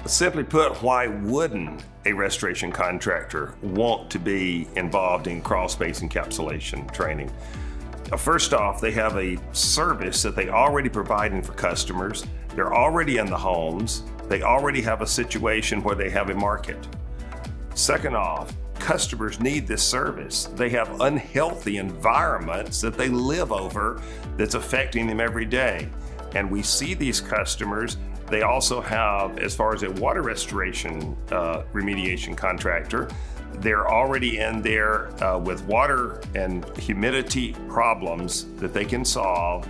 Simply put, why wouldn't a restoration contractor want to be involved in Crawlspace Encapsulation training? First off, they have a service that they already providing for customers. They're already in the homes. They already have a situation where they have a market. Second off, customers need this service. They have unhealthy environments that they live over that's affecting them every day. And we see these customers. They also have, as far as a water restoration remediation contractor, they're already in there with water and humidity problems that they can solve.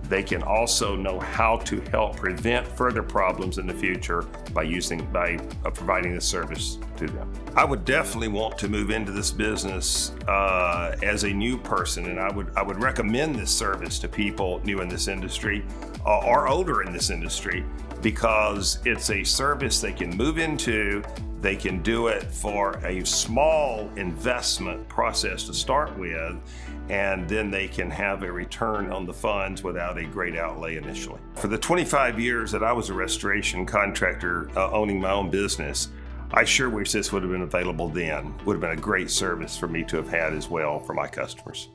They can also know how to help prevent further problems in the future by providing this service to them. I would definitely want to move into this business as a new person, and I would recommend this service to people new in this industry or older in this industry, because it's a service they can move into. They can do it for a small investment process to start with, and then they can have a return on the funds without a great outlay initially. For the 25 years that I was a restoration contractor owning my own business, I sure wish this would have been available then. Would have been a great service for me to have had as well for my customers.